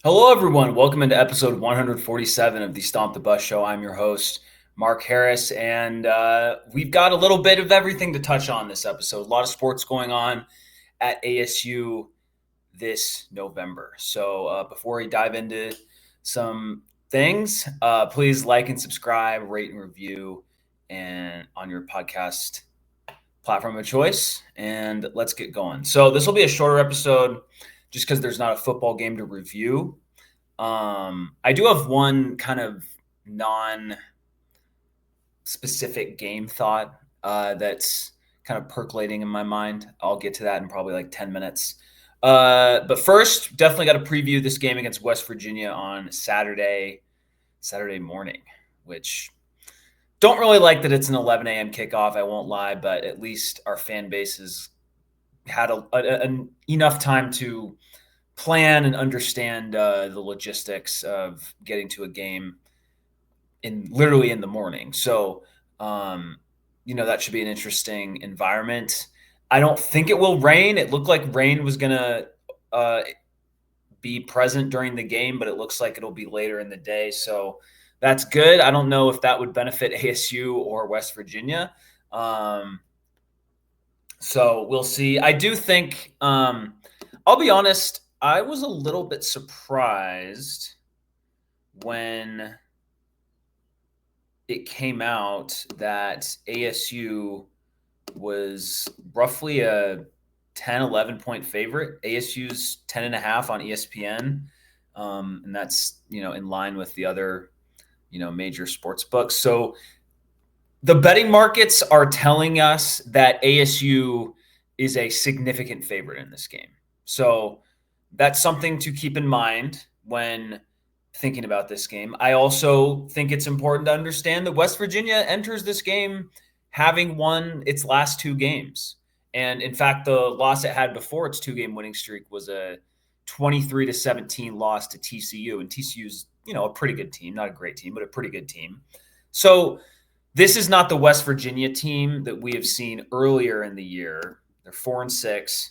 Hello, everyone. Welcome into episode 147 of the Stomp the Bus Show. I'm your host, Mark Harris, and we've got a little bit of everything to touch on this episode. A lot of sports going on at ASU this November. So before we dive into some things, please like and subscribe, rate and review, and on your podcast platform of choice. And let's get going. So this will be a shorter episode, just because there's not a football game to review. I do have one kind of non-specific game thought that's kind of percolating in my mind. I'll get to that in probably like 10 minutes. But first, definitely got to preview this game against West Virginia on Saturday morning, which don't really like that it's an 11 a.m. kickoff. I won't lie, but at least our fan base has had enough time to plan and understand the logistics of getting to a game literally in the morning. So, that should be an interesting environment. I don't think it will rain. It looked like rain was going to be present during the game, but it looks like it'll be later in the day. So that's good. I don't know if that would benefit ASU or West Virginia. So we'll see. I do think, I'll be honest, I was a little bit surprised when it came out that ASU was roughly a 10, 11 point favorite. ASU's 10.5 on ESPN. And that's, in line with the other, major sports books. So the betting markets are telling us that ASU is a significant favorite in this game. So that's something to keep in mind when thinking about this game. I also think it's important to understand that West Virginia enters this game having won its last two games. And in fact, the loss it had before its two-game winning streak was a 23-17 loss to TCU. And TCU's, a pretty good team, not a great team, but a pretty good team. So this is not the West Virginia team that we have seen earlier in the year. They're 4-6.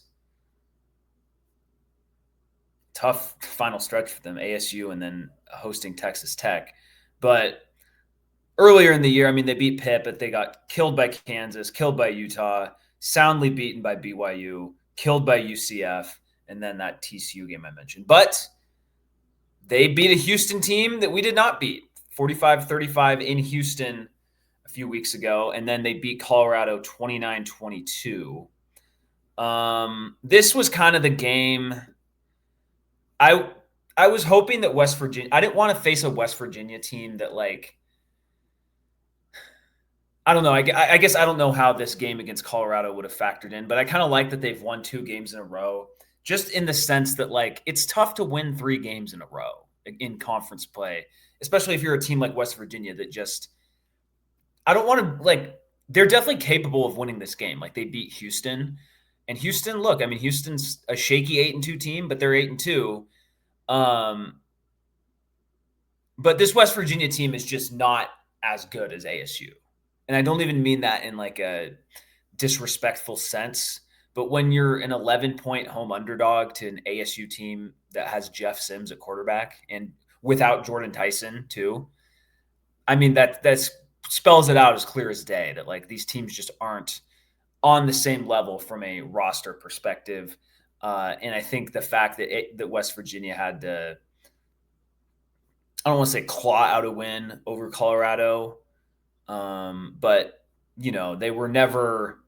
Tough final stretch for them, ASU, and then hosting Texas Tech. But earlier in the year, they beat Pitt, but they got killed by Kansas, killed by Utah, soundly beaten by BYU, killed by UCF, and then that TCU game I mentioned. But they beat a Houston team that we did not beat, 45-35 in Houston a few weeks ago, and then they beat Colorado 29-22. This was kind of the game. I was hoping that West Virginia – I didn't want to face a West Virginia team that, I don't know. I guess I don't know how this game against Colorado would have factored in, but I kind of like that they've won two games in a row, just in the sense that, it's tough to win three games in a row in conference play, especially if you're a team like West Virginia that just – I don't want to – they're definitely capable of winning this game. They beat Houston. And Houston, look, Houston's a shaky 8-2 team, but they're 8-2. But this West Virginia team is just not as good as ASU. And I don't even mean that in a disrespectful sense. But when you're an 11-point home underdog to an ASU team that has Jeff Sims at quarterback and without Jordan Tyson too, that spells it out as clear as day that these teams just aren't on the same level from a roster perspective. And I think the fact that West Virginia had to, I don't want to say claw out a win over Colorado, but, they were never,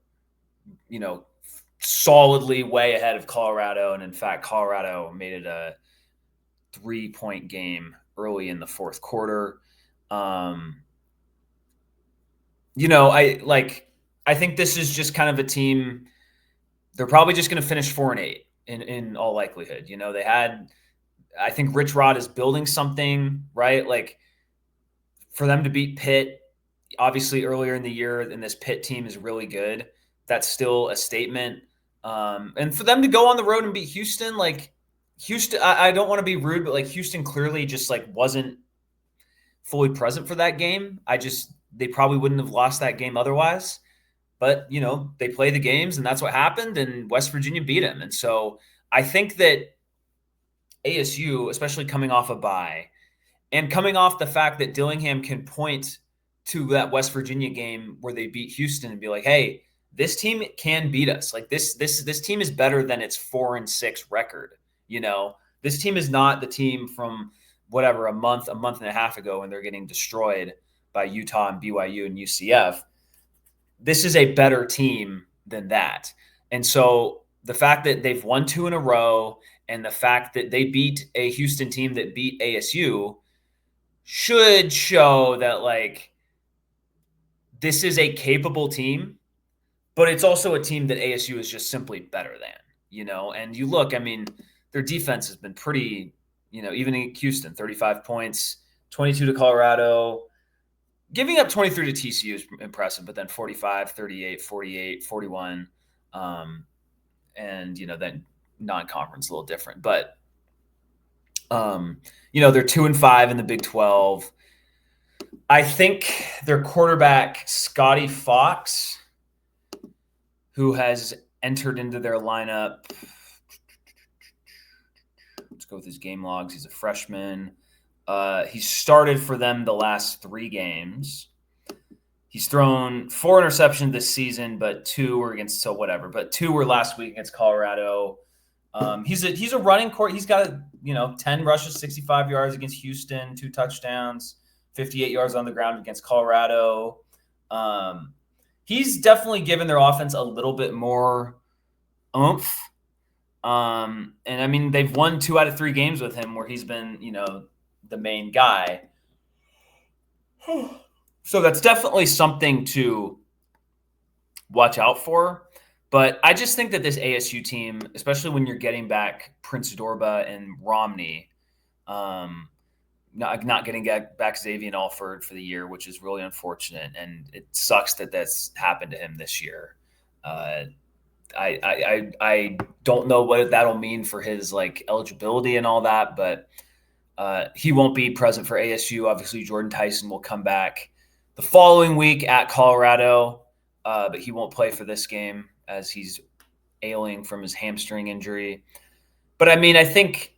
solidly way ahead of Colorado. And in fact, Colorado made it a 3-point game early in the fourth quarter. I think this is just kind of a team. They're probably just going to finish 4-8 in all likelihood. I think Rich Rod is building something, right? For them to beat Pitt, obviously earlier in the year, and this Pitt team is really good. That's still a statement. And for them to go on the road and beat Houston, Houston, I don't want to be rude, but Houston clearly just wasn't fully present for that game. They probably wouldn't have lost that game otherwise. But, they play the games, and that's what happened, and West Virginia beat them. And so I think that ASU, especially coming off a bye and coming off the fact that Dillingham can point to that West Virginia game where they beat Houston and be like, "Hey, this team can beat us. Like this team is better than its 4-6 record. This team is not the team from whatever a month and a half ago when they're getting destroyed by Utah and BYU and UCF. This is a better team than that." And so the fact that they've won 2 in a row and the fact that they beat a Houston team that beat ASU should show that like this is a capable team, but it's also a team that ASU is just simply better than, and you look, I mean, their defense has been pretty, even in Houston, 35 points, 22 to Colorado, giving up 23 to TCU is impressive, but then 45, 38, 48, 41. And, then non-conference a little different, but they're 2-5 in the Big 12. I think their quarterback, Scotty Fox, who has entered into their lineup. Let's go with his game logs. He's a freshman. He started for them the last 3 games. He's thrown 4 interceptions this season, but 2 were against, so whatever. But 2 were last week against Colorado. He's a running court. He's got 10 rushes, 65 yards against Houston, 2 touchdowns, 58 yards on the ground against Colorado. He's definitely given their offense a little bit more oomph. And I mean, they've won 2 out of 3 games with him where he's been, the main guy. So that's definitely something to watch out for. But I just think that this ASU team, especially when you're getting back Prince Dorba and Romney, not getting back Xavier Alford for the year, which is really unfortunate, and it sucks that that's happened to him this year. I don't know what that'll mean for his like eligibility and all that, but he won't be present for ASU. Obviously, Jordan Tyson will come back the following week at Colorado, but he won't play for this game as he's ailing from his hamstring injury. But I mean, I think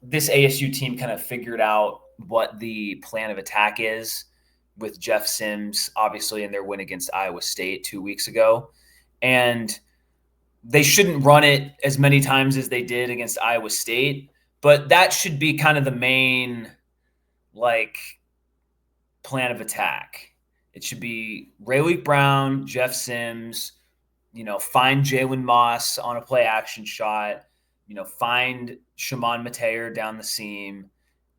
this ASU team kind of figured out what the plan of attack is with Jeff Sims, obviously, in their win against Iowa State 2 weeks ago. And they shouldn't run it as many times as they did against Iowa State, but that should be kind of the main plan of attack. It should be Rayleigh Brown, Jeff Sims, find Jalen Moss on a play action shot, find Shimon Mateer down the seam,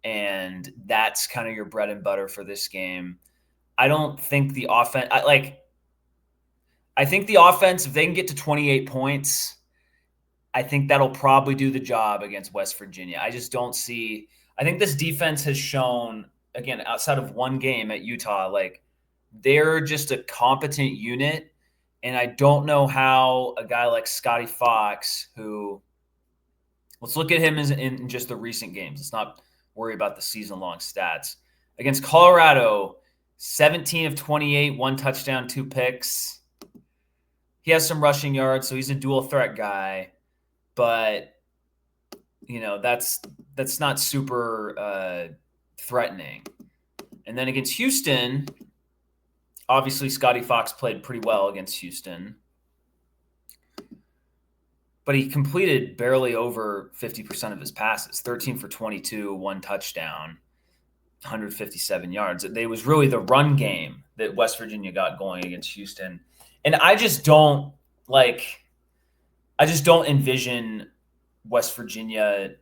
and that's kind of your bread and butter for this game. I don't think the offense I think the offense, if they can get to 28 points, I think that'll probably do the job against West Virginia. I just don't see – I think this defense has shown, again, outside of one game at Utah, they're just a competent unit, and I don't know how a guy like Scotty Fox, who – let's look at him in just the recent games. Let's not worry about the season-long stats. Against Colorado, 17 of 28, 1 touchdown, 2 picks. He has some rushing yards, so he's a dual threat guy, but that's not super threatening. And then against Houston, obviously Scotty Fox played pretty well against Houston, but he completed barely over 50% of his passes, 13 for 22, 1 touchdown, 157 yards. It was really the run game that West Virginia got going against Houston. And I just don't envision West Virginia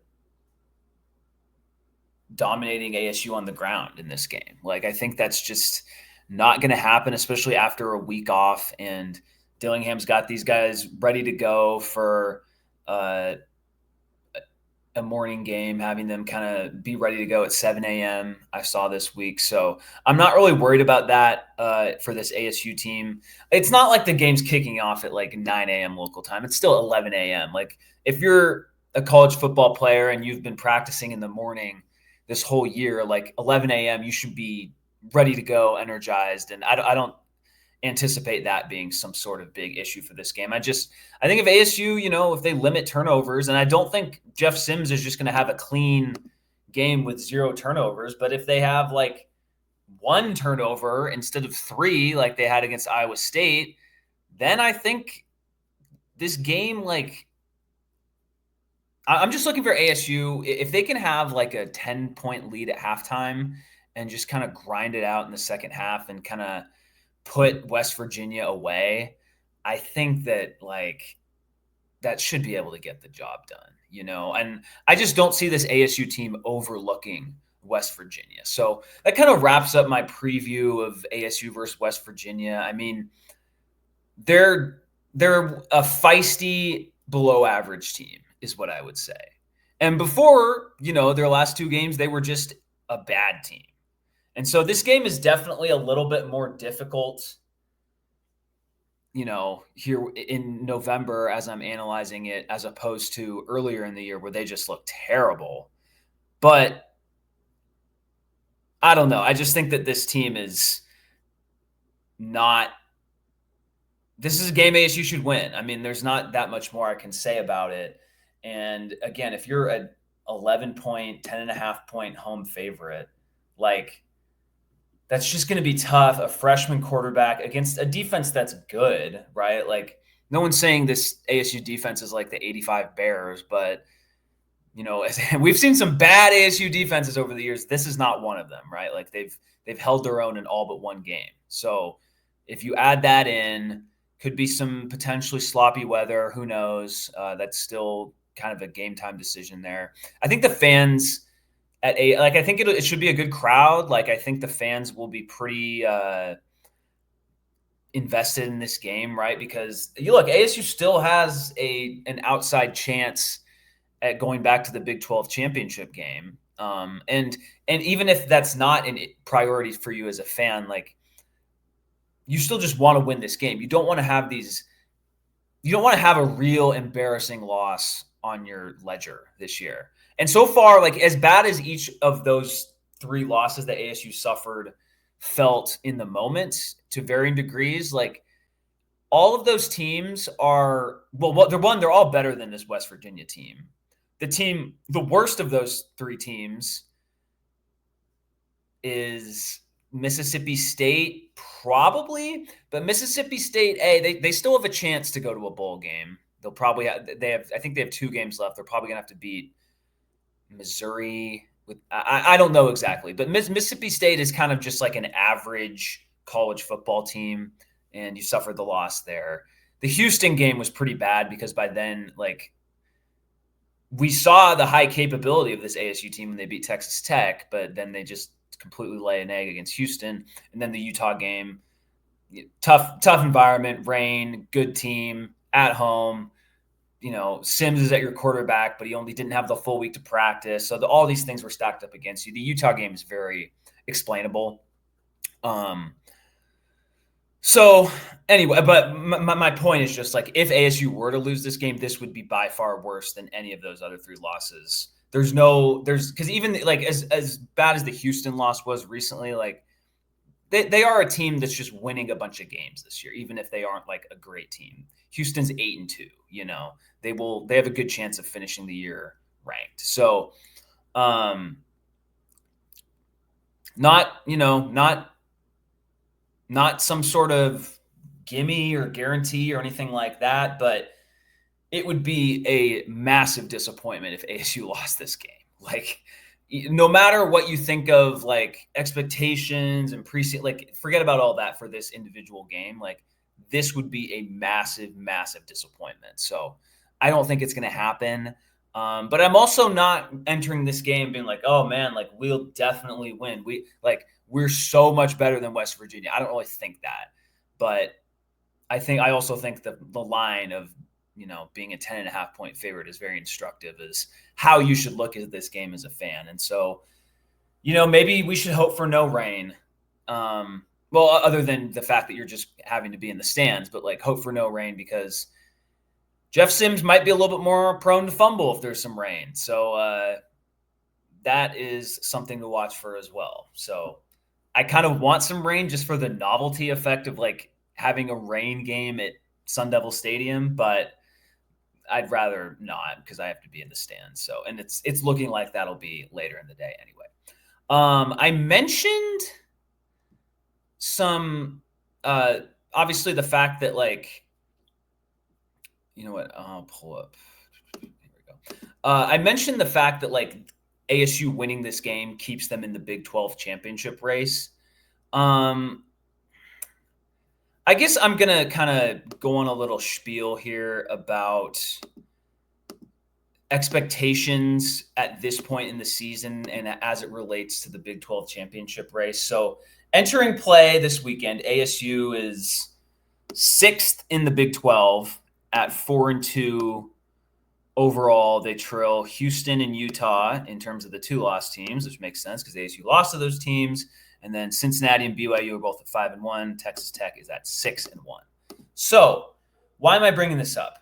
dominating ASU on the ground in this game. I think that's just not going to happen, especially after a week off. And Dillingham's got these guys ready to go for a morning game, having them kind of be ready to go at 7 a.m. I saw this week. So I'm not really worried about that for this ASU team. It's not like the game's kicking off at 9 a.m. local time. It's still 11 a.m. If you're a college football player and you've been practicing in the morning this whole year, 11 a.m., you should be ready to go, energized. And anticipate that being some sort of big issue for this game. I think if ASU, if they limit turnovers, and I don't think Jeff Sims is just going to have a clean game with 0 turnovers, but if they have like 1 turnover instead of 3 like they had against Iowa State, then I think this game, like, I'm just looking for ASU. If they can have like a 10-point lead at halftime and just kind of grind it out in the second half and kind of put West Virginia away, I think that like that should be able to get the job done, and I just don't see this ASU team overlooking West Virginia. So that kind of wraps up my preview of ASU versus West Virginia. I mean, they're a feisty below average team is what I would say. And before, their last 2 games, they were just a bad team. And so this game is definitely a little bit more difficult, here in November as I'm analyzing it, as opposed to earlier in the year where they just looked terrible. But I don't know. I just think that this team is not – this is a game ASU should win. I mean, there's not that much more I can say about it. And again, if you're an 11-point, 10.5-point home favorite, like – that's just going to be tough. A freshman quarterback against a defense that's good, right? Like, no one's saying this ASU defense is like the 85 Bears, but, we've seen some bad ASU defenses over the years. This is not one of them, right? Like, they've held their own in all but 1 game. So if you add that in, could be some potentially sloppy weather. Who knows? That's still kind of a game time decision there. I think the fans – I think it should be a good crowd. Like, I think the fans will be pretty invested in this game, right? Because you look, ASU still has an outside chance at going back to the Big 12 championship game. And even if that's not a priority for you as a fan, like, you still just want to win this game. You don't want to have a real embarrassing loss on your ledger this year. And so far, like, as bad as each of those 3 losses that ASU suffered felt in the moment to varying degrees, like, all of those teams are, they're all better than this West Virginia team. The worst of those 3 teams is Mississippi State, probably, but Mississippi State, they still have a chance to go to a bowl game. They'll probably I think they have 2 games left. They're probably going to have to beat Missouri with I don't know exactly, but Mississippi State is kind of just like an average college football team, and you suffered the loss there. The Houston game was pretty bad because by then, like, we saw the high capability of this ASU team when they beat Texas Tech, but then they just completely lay an egg against Houston. And then the Utah game, tough environment, rain, good team at home. Sims is at your quarterback, but he only didn't have the full week to practice. So all these things were stacked up against you. The Utah game is very explainable. So anyway, but my point is just like, if ASU were to lose this game, this would be by far worse than any of those other 3 losses. Because even like as bad as the Houston loss was recently, like they are a team that's just winning a bunch of games this year, even if they aren't like a great team. Houston's 8-2, they have a good chance of finishing the year ranked. So, not some sort of gimme or guarantee or anything like that, but it would be a massive disappointment if ASU lost this game. Like, no matter what you think of like expectations and preseason, like, forget about all that for this individual game. Like, this would be a massive, massive disappointment. So I don't think it's going to happen. But I'm also not entering this game being like, oh man, like, we'll definitely win. We're so much better than West Virginia. I don't really think that, but I also think the line of, being a 10.5-point favorite is very instructive as how you should look at this game as a fan. And so, maybe we should hope for no rain. Well, other than the fact that you're just having to be in the stands, but like, hope for no rain because Jeff Sims might be a little bit more prone to fumble if there's some rain. So that is something to watch for as well. So I kind of want some rain just for the novelty effect of like having a rain game at Sun Devil Stadium, but I'd rather not because I have to be in the stands. So, and it's looking like that'll be later in the day anyway. I mentioned some, obviously the fact that like, you know what? I'll pull up. Here we go. I mentioned the fact that like ASU winning this game keeps them in the Big 12 championship race. I guess I'm going to kind of go on a little spiel here about expectations at this point in the season and as it relates to the Big 12 championship race. So entering play this weekend, ASU is 6th in the Big 12 at 4-2 overall. They trail Houston and Utah in terms of the 2 lost teams, which makes sense because ASU lost to those teams. And then Cincinnati and BYU are both at 5-1. Texas Tech is at 6-1. So why am I bringing this up?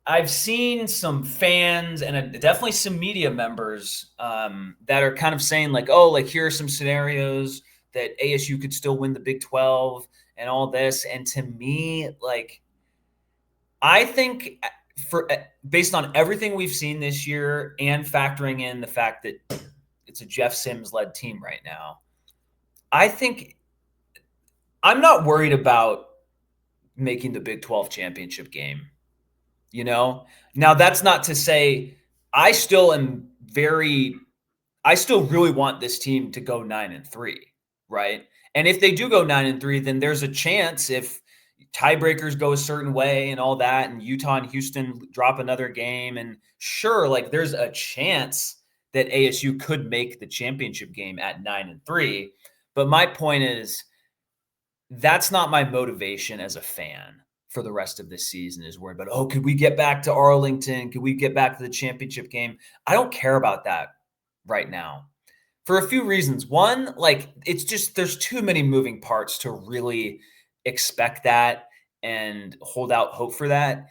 I've seen some fans and definitely some media members that are kind of saying like, oh, like here are some scenarios that ASU could still win the Big 12 and all this. And to me, like, I think based on everything we've seen this year and factoring in the fact that it's a Jeff Sims led team right now, I think I'm not worried about making the Big 12 championship game. You know, now that's not to say I still really want this team to go 9-3, right? And if they do go 9-3, then there's a chance if tiebreakers go a certain way and all that, and Utah and Houston drop another game, and sure, like there's a chance that ASU could make the championship game at 9-3. But my point is, that's not my motivation as a fan for the rest of this season is worried about, oh, could we get back to Arlington? Could we get back to the championship game? I don't care about that right now for a few reasons. One, like it's just there's too many moving parts to really expect that and hold out hope for that.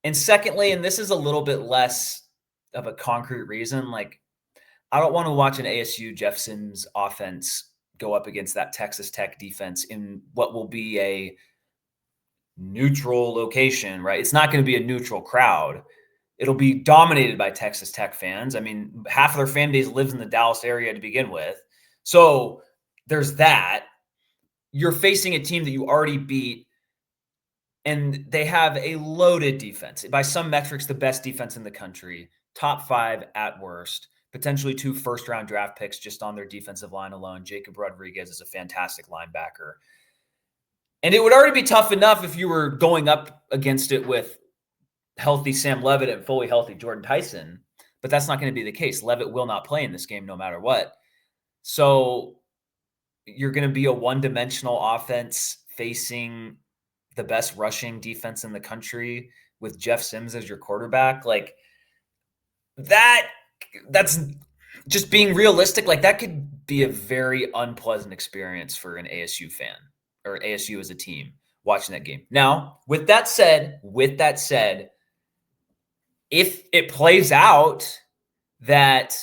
And secondly, and this is a little bit less of a concrete reason, like I don't want to watch an ASU Jeff Sims offense go up against that Texas Tech defense in what will be a neutral location, right? It's not going to be a neutral crowd. It'll be dominated by Texas Tech fans. I mean, half of their fan base lives in the Dallas area to begin with. So there's that. You're facing a team that you already beat, and they have a loaded defense. By some metrics, the best defense in the country, top 5 at worst, potentially 2 first-round draft picks just on their defensive line alone. Jacob Rodriguez is a fantastic linebacker. And it would already be tough enough if you were going up against it with healthy Sam Levitt and fully healthy Jordan Tyson, but that's not going to be the case. Levitt will not play in this game no matter what. So you're going to be a one-dimensional offense facing the best rushing defense in the country with Jeff Sims as your quarterback. Like that's just being realistic. Like that could be a very unpleasant experience for an ASU fan or ASU as a team watching that game. Now, with that said, if it plays out that,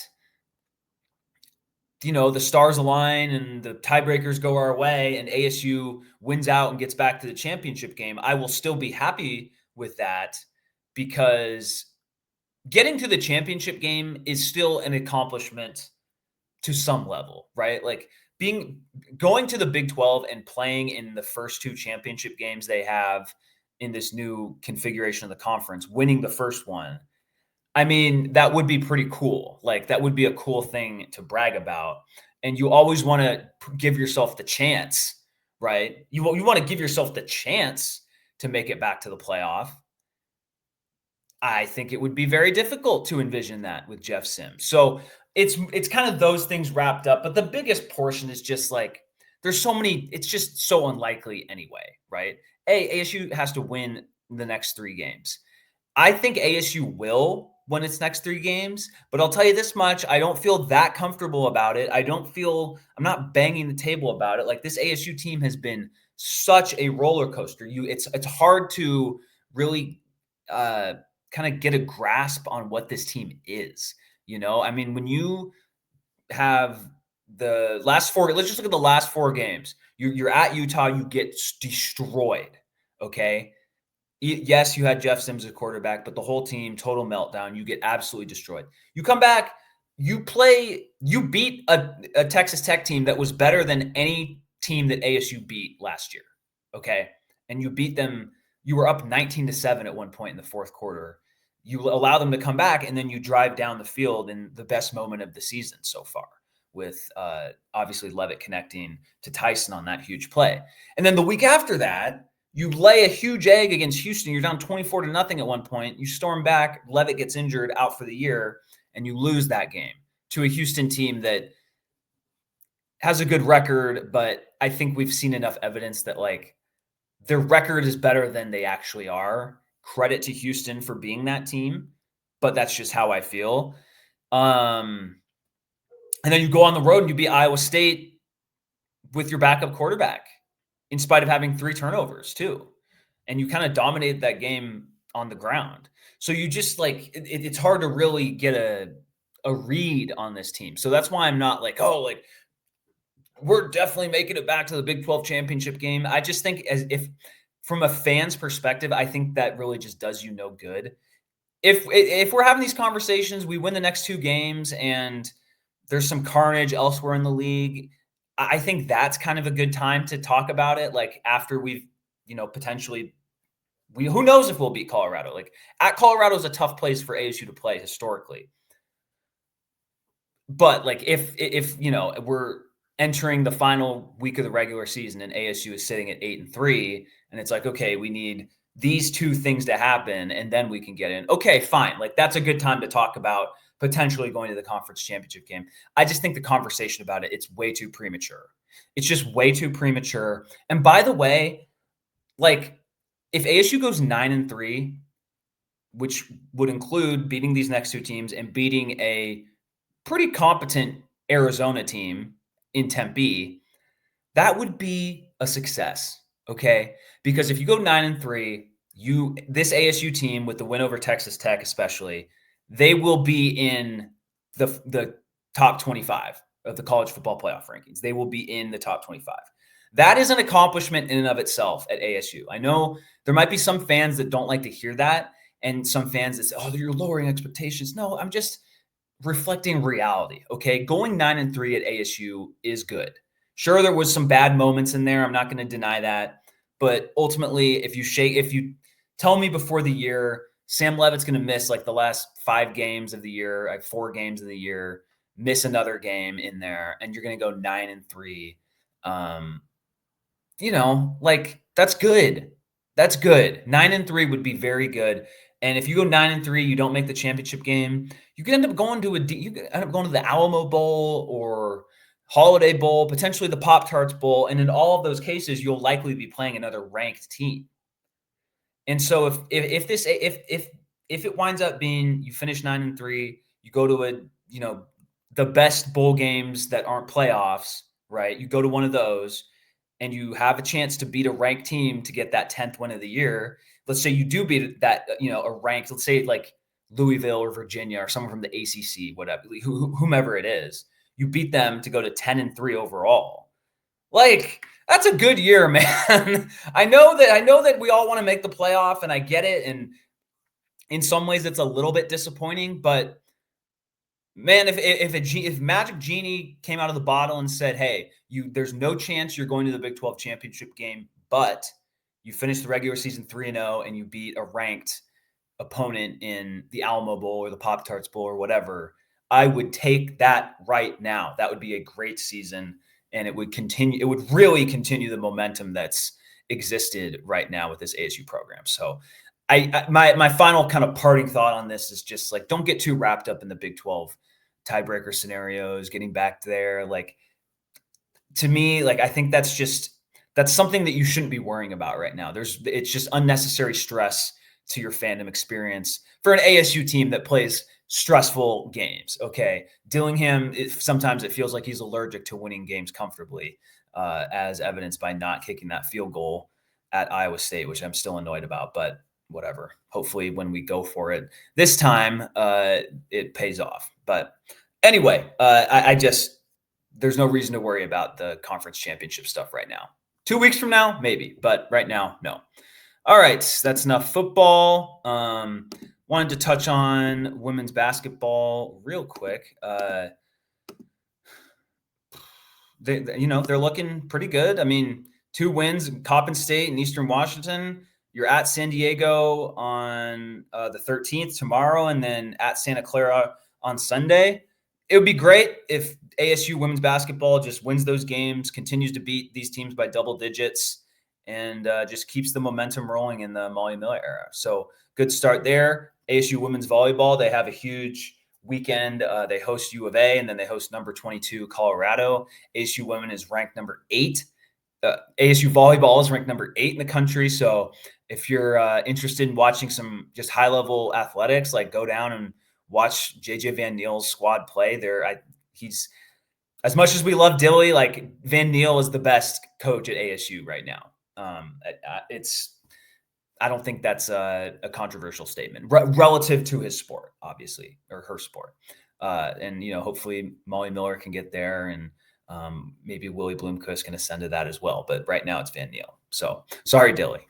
you know, the stars align and the tiebreakers go our way and ASU wins out and gets back to the championship game, I will still be happy with that because getting to the championship game is still an accomplishment to some level, right? Like going to the Big 12 and playing in the first 2 championship games they have in this new configuration of the conference, winning the first one. I mean, that would be pretty cool. Like that would be a cool thing to brag about. And you always want to give yourself the chance, right? You want to give yourself the chance to make it back to the playoff. I think it would be very difficult to envision that with Jeff Sims. So it's kind of those things wrapped up. But the biggest portion is just like there's so many, it's just so unlikely anyway, right? ASU has to win the next 3 games. I think ASU will win its next 3 games, but I'll tell you this much, I don't feel that comfortable about it. I'm not banging the table about it. Like this ASU team has been such a roller coaster. It's hard to really kind of get a grasp on what this team is. You know, I mean, when you have the last four. Let's just look at the last four games. You're at Utah. You get destroyed. Okay. Yes, you had Jeff Sims as quarterback, but the whole team, total meltdown. You get absolutely destroyed. You come back, you beat a Texas Tech team that was better than any team that ASU beat last year. Okay. And you beat them. You were up 19-7 at one point in the fourth quarter. You allow them to come back, and then you drive down the field in the best moment of the season so far, with obviously Levitt connecting to Tyson on that huge play. And then the week after that, you lay a huge egg against Houston. You're down 24-0 at one point. You storm back. Levitt gets injured, out for the year, and you lose that game to a Houston team that has a good record, but I think we've seen enough evidence that like their record is better than they actually are. Credit to Houston for being that team, but that's just how I feel. And then you go on the road and you beat Iowa State with your backup quarterback, in spite of having 3 turnovers too. And you kind of dominated that game on the ground. So you just like, it's hard to really get a read on this team. So that's why I'm not like, oh, like we're definitely making it back to the Big 12 championship game. I just think as if from a fan's perspective, I think that really just does you no good. If we're having these conversations, we win the next 2 games and there's some carnage elsewhere in the league, I think that's kind of a good time to talk about it. Like after we've, potentially, who knows if we'll beat Colorado. Like at Colorado is a tough place for ASU to play historically. But like if we're entering the final week of the regular season and ASU is sitting at 8-3, and it's like, okay, we need these 2 things to happen and then we can get in. Okay, fine. Like that's a good time to talk about potentially going to the conference championship game. I just think the conversation about it, it's way too premature. It's just way too premature. And by the way, like if ASU goes 9-3, which would include beating these next 2 teams and beating a pretty competent Arizona team in Tempe, that would be a success. Okay. Because if you go 9-3, this ASU team with the win over Texas Tech, especially, they will be in the top 25 of the college football playoff rankings. They will be in the top 25. That is an accomplishment in and of itself at ASU. I know there might be some fans that don't like to hear that, and some fans that say, oh, you're lowering expectations. No, I'm just reflecting reality. Okay. Going 9-3 at ASU is good. Sure, there was some bad moments in there. I'm not going to deny that. But ultimately, if you tell me before the year, Sam Levitt's going to miss like the last 5 games of the year, like 4 games of the year, miss another game in there, and you're going to go 9-3. Like that's good. That's good. 9-3 would be very good. And if you go 9-3, you don't make the championship game, you could end up going to the Alamo Bowl or Holiday Bowl, potentially the Pop-Tarts Bowl. And in all of those cases, you'll likely be playing another ranked team. And so if it winds up being you finish 9-3, you go to the best bowl games that aren't playoffs, right? You go to one of those and you have a chance to beat a ranked team to get that 10th win of the year. Let's say you do beat that, a ranked, let's say like Louisville or Virginia or someone from the ACC, whatever, whomever it is, you beat them to go to 10-3 overall. Like that's a good year, man. I know that we all want to make the playoff, and I get it. And in some ways it's a little bit disappointing, but man, if Magic Genie came out of the bottle and said, hey, there's no chance you're going to the Big 12 championship game, but you finished the regular season 3-0 and you beat a ranked opponent in the Alamo Bowl or the Pop-Tarts Bowl or whatever, I would take that right now. That would be a great season, and it would really continue the momentum that's existed right now with this ASU program. So my final kind of parting thought on this is just like, don't get too wrapped up in the Big 12 tiebreaker scenarios, getting back there. Like, to me, like, I think that's something that you shouldn't be worrying about right now. It's just unnecessary stress to your fandom experience for an ASU team that plays stressful games. Okay. Dillingham, sometimes it feels like he's allergic to winning games comfortably, as evidenced by not kicking that field goal at Iowa State, which I'm still annoyed about, but whatever. Hopefully when we go for it this time, it pays off. But anyway, I just there's no reason to worry about the conference championship stuff right now. 2 weeks from now, maybe, but right now, no. All right, that's enough football. Wanted to touch on women's basketball real quick. They're looking pretty good. I mean, 2 wins, Coppin State and Eastern Washington. You're at San Diego on the 13th tomorrow, and then at Santa Clara on Sunday. It would be great if ASU women's basketball just wins those games, continues to beat these teams by double digits, and just keeps the momentum rolling in the Molly Miller era. So good start there. ASU women's volleyball, they have a huge weekend. They host U of A, and then they host number 22 Colorado. ASU women is ranked number 8. ASU volleyball is ranked number 8 in the country. So if you're interested in watching some just high level athletics, like go down and watch JJ Van Neal's squad play. He's, as much as we love Dilly, like Van Neal is the best coach at ASU right now. I don't think that's a controversial statement relative to his sport, obviously, or her sport. And hopefully Molly Miller can get there, and maybe Willie Bloomquist can ascend to that as well. But right now it's Van Neal. So sorry, Dilly.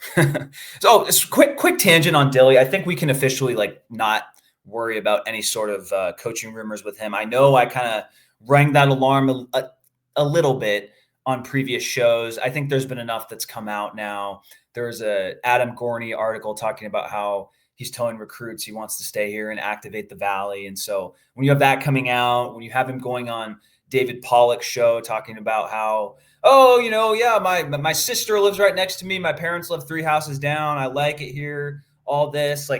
So quick tangent on Dilly. I think we can officially not worry about any sort of coaching rumors with him. I know I kind of rang that alarm a little bit on previous shows. I think there's been enough that's come out now. There's a Adam Gorney article talking about how he's telling recruits he wants to stay here and activate the Valley. And so when you have that coming out, when you have him going on David Pollock's show talking about how, my sister lives right next to me. My parents live 3 houses down. I like it here. All this,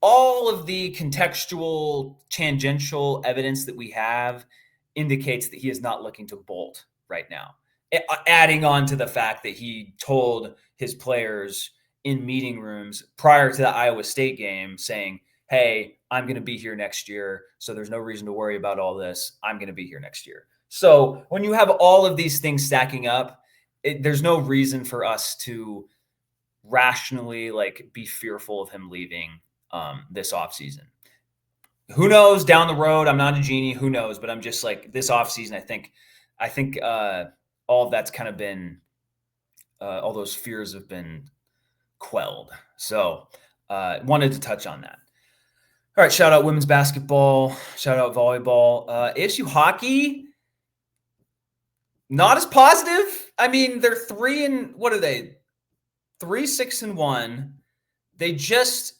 all of the contextual, tangential evidence that we have indicates that he is not looking to bolt right now. Adding on to the fact that he told his players in meeting rooms prior to the Iowa State game saying, hey, I'm going to be here next year, so there's no reason to worry about all this. I'm going to be here next year. So when you have all of these things stacking up, there's no reason for us to rationally be fearful of him leaving this offseason. Who knows down the road? I'm not a genie. Who knows? But I'm just this offseason, I think all of that's kind of been, all those fears have been quelled. So wanted to touch on that. All right, shout out women's basketball, shout out volleyball. ASU hockey, not as positive. I mean, they're 3-6-1. They just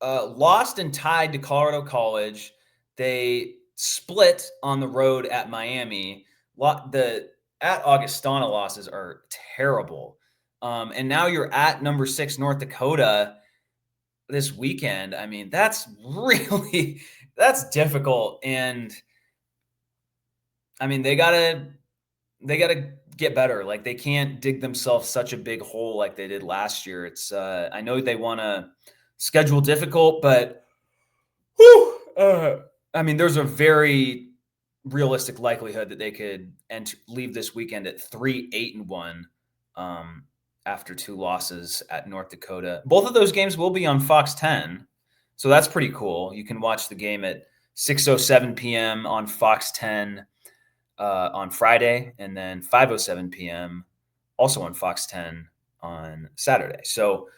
lost and tied to Colorado College. They split on the road at Miami. The at Augustana losses are terrible. And now you're at number 6 North Dakota this weekend. I mean, that's difficult. And I mean, they gotta get better. They can't dig themselves such a big hole like they did last year. It's I know they want to schedule difficult, but I mean, there's a very realistic likelihood that they could leave this weekend at 3-8-1 after 2 losses at North Dakota. Both of those games will be on Fox 10, so that's pretty cool. You can watch the game at 6:07 p.m. on Fox 10 on Friday, and then 5:07 p.m. also on Fox 10 on Saturday. So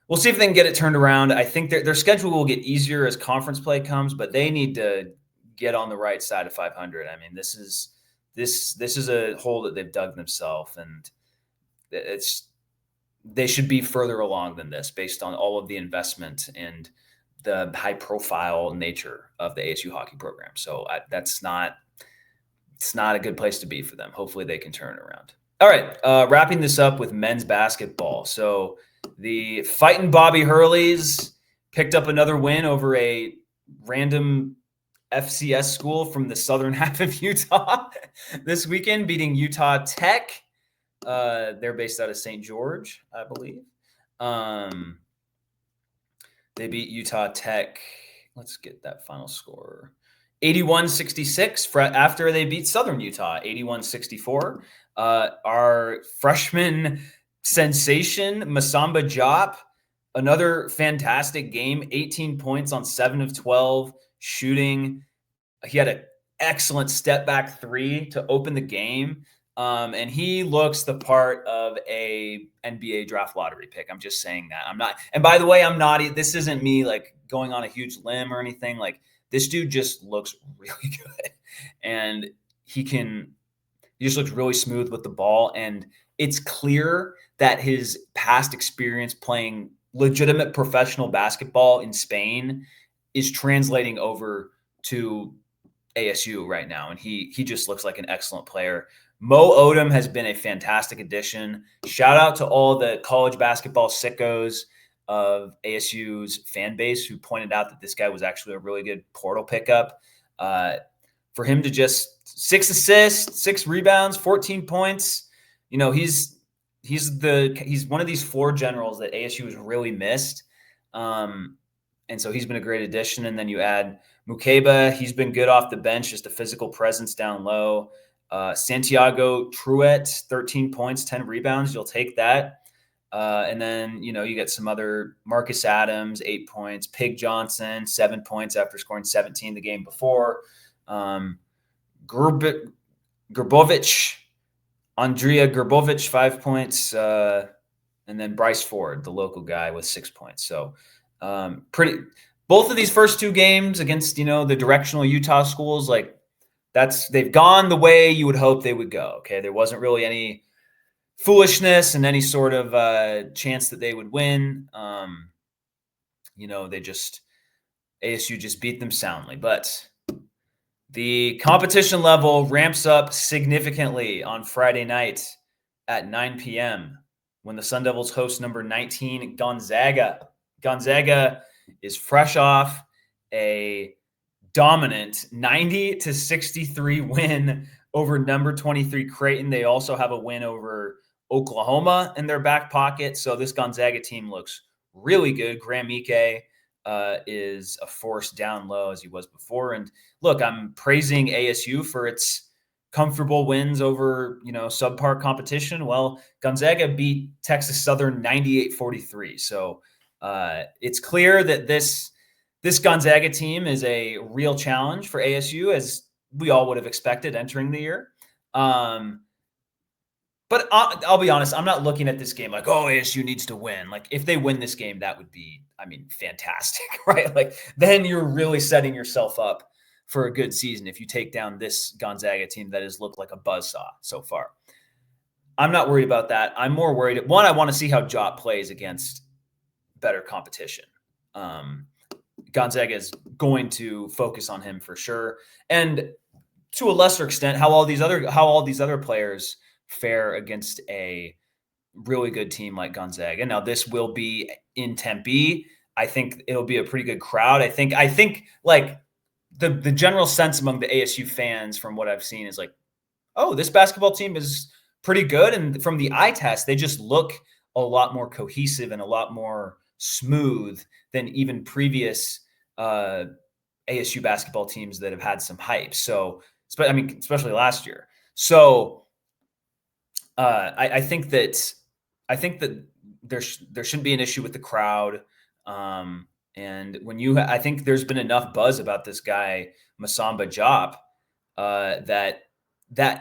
we'll see if they can get it turned around. I think their schedule will get easier as conference play comes, but they need to get on the right side of 500. I mean, this is a hole that they've dug themselves, and they should be further along than this based on all of the investment and the high profile nature of the ASU hockey program. So it's not a good place to be for them. Hopefully they can turn it around. All right. Wrapping this up with men's basketball. So the Fightin' Bobby Hurleys picked up another win over a random FCS school from the southern half of Utah this weekend, beating Utah Tech. They're based out of St. George, I believe. They beat Utah Tech. Let's get that final score. 81-66 after they beat Southern Utah, 81-64. Our freshman sensation, Masamba Diop, another fantastic game, 18 points on 7 of 12 shooting. He had an excellent step back three to open the game. And he looks the part of a NBA draft lottery pick. I'm just saying that. I'm not. And by the way, I'm not. This isn't me like going on a huge limb or anything. Like this dude just looks really good, and he just looks really smooth with the ball. And it's clear that his past experience playing legitimate professional basketball in Spain is translating over to ASU right now, and he just looks like an excellent player. Mo Odom has been a fantastic addition. Shout out to all the college basketball sickos of ASU's fan base who pointed out that this guy was actually a really good portal pickup. For him to just 6 assists, 6 rebounds, 14 points, he's one of these floor generals that ASU has really missed. And so he's been a great addition. And then you add Mukeba. He's been good off the bench, just a physical presence down low. Santiago Truett, 13 points, 10 rebounds. You'll take that. And then, you get some other Marcus Adams, 8 points, Pig Johnson, 7 points after scoring 17 the game before. Andrea Grbovic, 5 points. And then Bryce Ford, the local guy, with 6 points. So both of these first 2 games against, the directional Utah schools, like they've gone the way you would hope they would go. Okay. There wasn't really any foolishness and any sort of chance that they would win. ASU just beat them soundly, but the competition level ramps up significantly on Friday night at 9 p.m. when the Sun Devils host number 19 Gonzaga. Gonzaga is fresh off a dominant 90-63 win over number 23 Creighton. They also have a win over Oklahoma in their back pocket. So this Gonzaga team looks really good. Graham Ike is a force down low as he was before. And look, I'm praising ASU for its comfortable wins over, subpar competition. Well, Gonzaga beat Texas Southern 98-43. So it's clear that this Gonzaga team is a real challenge for ASU, as we all would have expected entering the year. But I'll be honest, I'm not looking at this game like, oh, ASU needs to win. Like, if they win this game, that would be, fantastic, right? Like, then you're really setting yourself up for a good season if you take down this Gonzaga team that has looked like a buzzsaw so far. I'm not worried about that. I'm more worried. One, I want to see how Jop plays against better competition. Gonzaga is going to focus on him for sure. And to a lesser extent, how all these other players fare against a really good team like Gonzaga. Now, this will be in Tempe. I think it'll be a pretty good crowd. I think like the general sense among the ASU fans from what I've seen is like, oh, this basketball team is pretty good. And from the eye test, they just look a lot more cohesive and a lot more smooth than even previous ASU basketball teams that have had some hype. So, especially last year. So, I think that there shouldn't be an issue with the crowd. And I think there's been enough buzz about this guy Masamba Jop that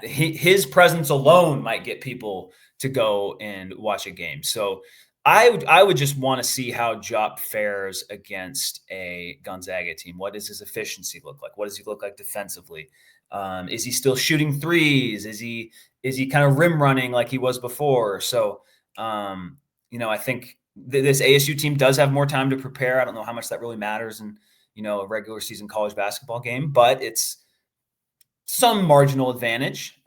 his presence alone might get people to go and watch a game. So I would just want to see how Jop fares against a Gonzaga team. What does his efficiency look like? What does he look like defensively? Is he still shooting threes? Is he kind of rim running like he was before? So, I think this ASU team does have more time to prepare. I don't know how much that really matters in, a regular season college basketball game, but it's some marginal advantage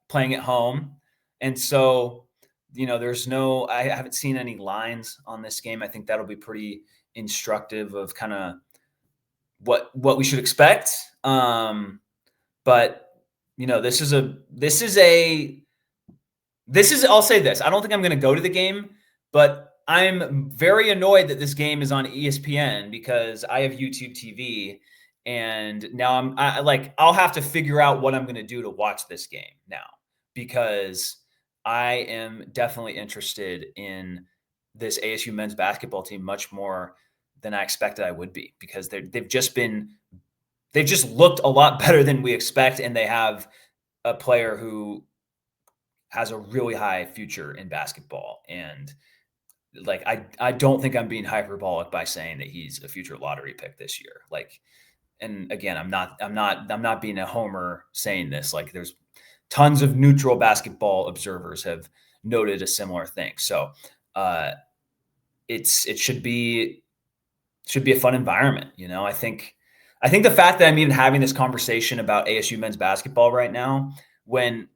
playing at home. And so, I haven't seen any lines on this game. I think that'll be pretty instructive of kind of what we should expect. But I'll say this. I don't think I'm going to go to the game, but I'm very annoyed that this game is on ESPN because I have YouTube TV, and now I'll have to figure out what I'm going to do to watch this game now, because I am definitely interested in this ASU men's basketball team much more than I expected I would be, because they've just been they've just looked a lot better than we expect, and they have a player who has a really high future in basketball. And like, I don't think I'm being hyperbolic by saying that he's a future lottery pick this year. Like, and again, I'm not being a homer saying this. Like, there's tons of neutral basketball observers have noted a similar thing. So it should be a fun environment. I think the fact that I'm even having this conversation about ASU men's basketball right now, when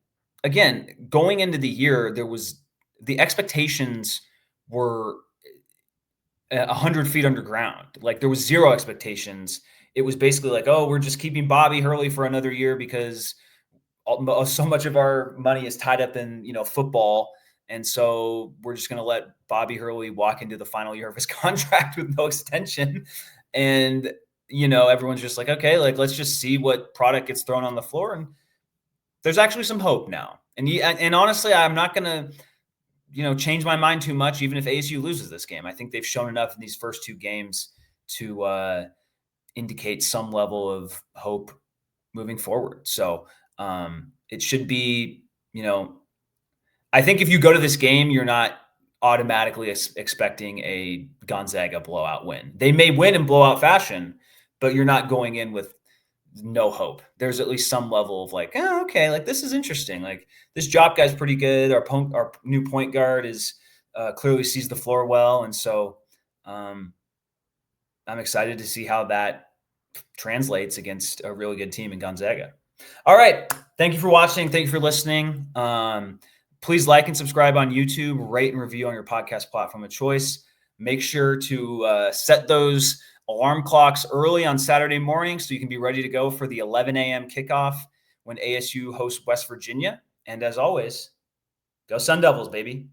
again, going into the year, the expectations were 100 feet underground. Like, there was zero expectations. It was basically like, oh, we're just keeping Bobby Hurley for another year because so much of our money is tied up in football, and so we're just going to let Bobby Hurley walk into the final year of his contract with no extension. And everyone's just like, okay, like, let's just see what product gets thrown on the floor. And there's actually some hope now. And honestly, I'm not going to change my mind too much, even if ASU loses this game. I think they've shown enough in these first two games to indicate some level of hope moving forward. So it should be, I think if you go to this game, you're not automatically expecting a Gonzaga blowout win. They may win in blowout fashion, but you're not going in with no hope. There's at least some level of like, oh, okay, like, this is interesting. Like, this Jop guy's pretty good. Our new point guard is clearly sees the floor well. And so I'm excited to see how that translates against a really good team in Gonzaga. All right. Thank you for watching. Thank you for listening. Please like and subscribe on YouTube, rate and review on your podcast platform of choice. Make sure to set those alarm clocks early on Saturday morning so you can be ready to go for the 11 a.m. kickoff when ASU hosts West Virginia. And as always, go Sun Devils, baby.